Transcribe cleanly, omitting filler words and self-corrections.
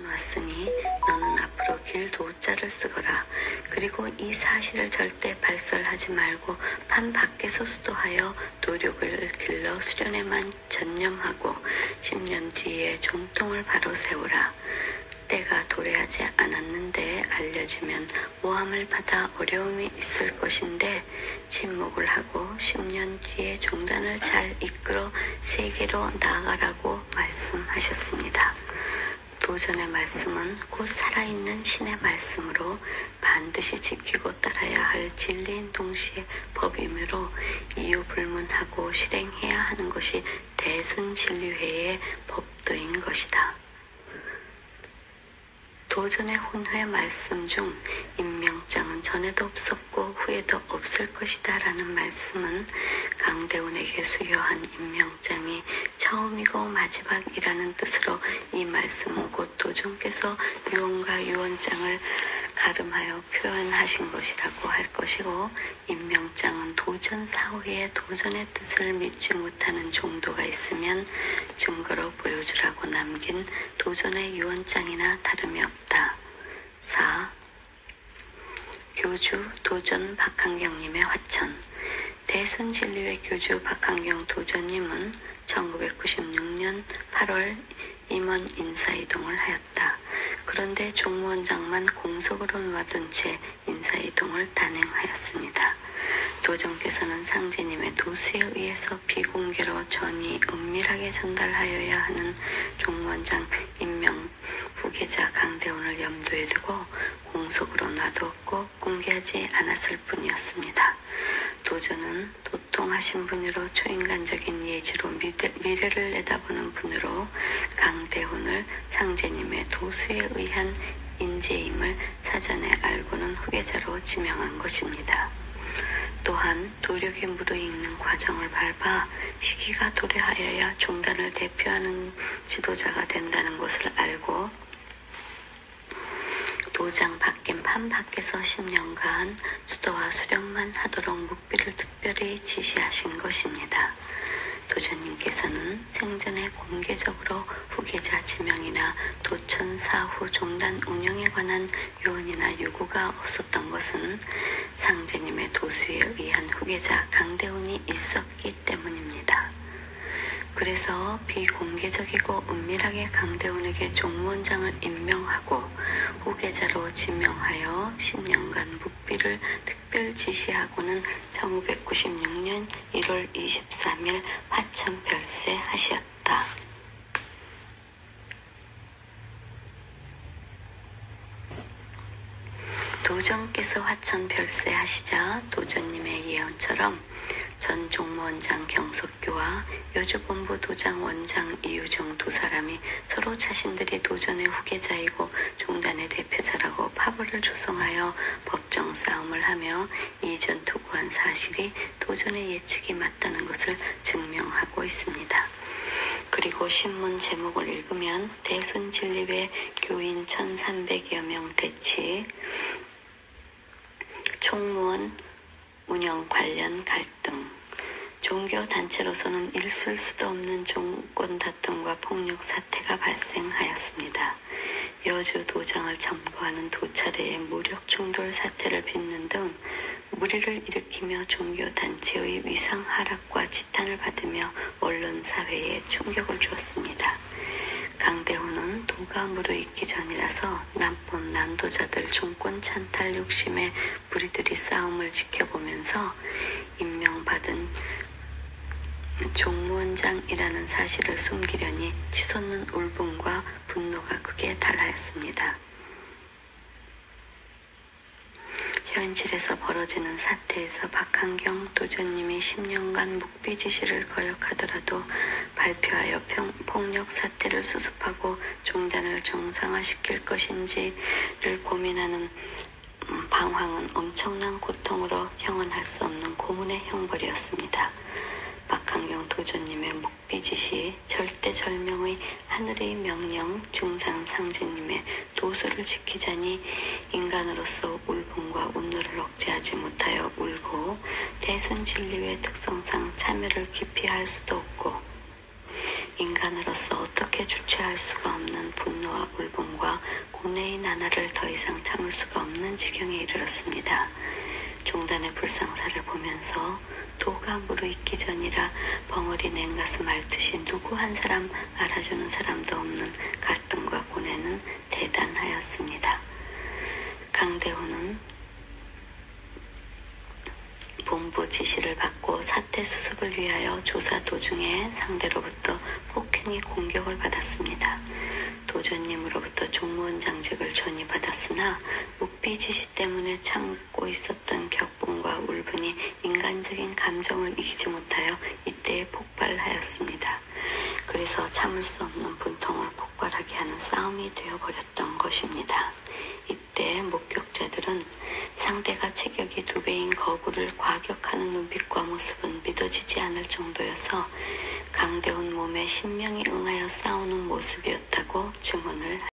왔으니 너는 앞으로 길 도자를 쓰거라. 그리고 이 사실을 절대 발설하지 말고 판 밖에서 수도하여 노력을 길러 수련에만 전념하고 10년 뒤에 종통을 바로 세우라. 때가 도래하지 않았는데 알려지면 모함을 받아 어려움이 있을 것인데 침묵을 하고 10년 뒤에 종단을 잘 이끌어 세계로 나아가라고 말씀하셨습니다. 도전의 말씀은 곧 살아있는 신의 말씀으로 반드시 지키고 따라야 할 진리인 동시에 법이므로 이유불문하고 실행해야 하는 것이 대순진리회의 법도인 것이다. 도전의 혼회 말씀 중 임명장은 전에도 없었고 후에도 없을 것이다 라는 말씀은 강대훈에게 수여한 임명장이 처음이고 마지막이라는 뜻으로 이 말씀은 곧 도전께서 유언과 유언장을 가름하여 표현하신 것이라고 할 것이고, 임명장은 도전 사후에 도전의 뜻을 믿지 못하는 종도가 있으면 증거로 보여주라고 남긴 도전의 유언장이나 다름이 없다. 4. 교주 도전 박한경님의 화천. 대순진리회 교주 박한경 도전님은 1996년 8월 임원 인사이동을 하였다. 그런데 종무원장만 공석으로 놔둔 채 인사이동을 단행하였습니다. 도전께서는 상제님의 도수에 의해서 비공개로 전이 은밀하게 전달하여야 하는 종무원장 임명 후계자 강대훈을 염두에 두고 공석으로 놔두었고 공개하지 않았을 뿐이었습니다. 도전은 도통하신 분으로 초인간적인 예지로 미래를 내다보는 분으로 강대훈을 상제님의 도수에 의한 인재임을 사전에 알고는 후계자로 지명한 것입니다. 또한 도력이 무르익는 과정을 밟아 시기가 도래하여야 종단을 대표하는 지도자가 된다는 것을 알고 도장 밖인 판 밖에서 10년간 수도와 수령만 하도록 묵비를 특별히 지시하신 것입니다. 도전님께서는 생전에 공개적으로 후계자 지명이나 도천 사후 종단 운영에 관한 요원이나 요구가 없었던 것은 상제님의 도수에 의한 후계자 강대훈이 있었기 때문입니다. 그래서 비공개적이고 은밀하게 강대훈에게 종무원장을 임명하고 후계자로 지명하여 10년간 묵비를 특별 지시하고는 1996년 1월 23일 화천 별세하셨다. 도전께서 화천 별세하시자 도전님의 예언처럼 전 종무원장 경석규와 여주본부 도장 원장 이유정 두 사람이 서로 자신들이 도전의 후계자이고 종단의 대표자라고 파벌을 조성하여 법정 싸움을 하며 이전 투구한 사실이 도전의 예측이 맞다는 것을 증명하고 있습니다. 그리고 신문 제목을 읽으면 대순진리회 교인 1300여 명 대치, 총무원 운영 관련 갈등, 종교단체로서는 있을 수도 없는 종권 다툼과 폭력 사태가 발생하였습니다. 여주 도장을 점거하는 두 차례의 무력 충돌 사태를 빚는 등 무리를 일으키며 종교단체의 위상 하락과 지탄을 받으며 언론사회에 충격을 주었습니다. 강대훈은 도가 무르익기 전이라서 남폰 난도자들 종권 찬탈 욕심에 무리들이 싸움을 지켜보면서 임명받은 종무원장이라는 사실을 숨기려니 치솟는 울분과 분노가 극에 달하였습니다. 현실에서 벌어지는 사태에서 박한경 도전님이 10년간 묵비 지시를 거역하더라도 발표하여 폭력 사태를 수습하고 종단을 정상화시킬 것인지를 고민하는 방황은 엄청난 고통으로 형언할 수 없는 고문의 형벌이었습니다. 박한경 도전님의 묵비 지시, 절대절명의 하늘의 명령, 중상 상제님의 도수를 지키자니 인간으로서 울분과 운노를 억제하지 못하여 울고 대순진리회 특성상 참여를 깊이 할 수도 없고 인간으로서 어떻게 주체할 수가 없는 분노와 울분과 막내인 나나를 더 이상 참을 수가 없는 지경에 이르렀습니다. 종단의 불상사를 보면서 도가 무르익기 전이라 벙어리 냉가슴 앓듯이 누구 한 사람 알아주는 사람도 없는 갈등과 고뇌는 대단하였습니다. 강대훈은 본부 지시를 받고 사태 수습을 위하여 조사 도중에 상대로부터 폭행의 공격을 받았습니다. 도전님으로부터 종무원 장직을 전이받았으나 묵비 지시 때문에 참고 있었던 격분과 울분이 인간적인 감정을 이기지 못하여 이때에 폭발하였습니다. 그래서 참을 수 없는 분통을 폭발하게 하는 싸움이 되어버렸던 것입니다. 이때 목격자들은 상대가 체격이 2배인 거구를 과격하는 눈빛과 모습은 믿어지지 않을 정도여서 강대훈 몸에 신명이 응하여 싸우는 모습이었다고 증언을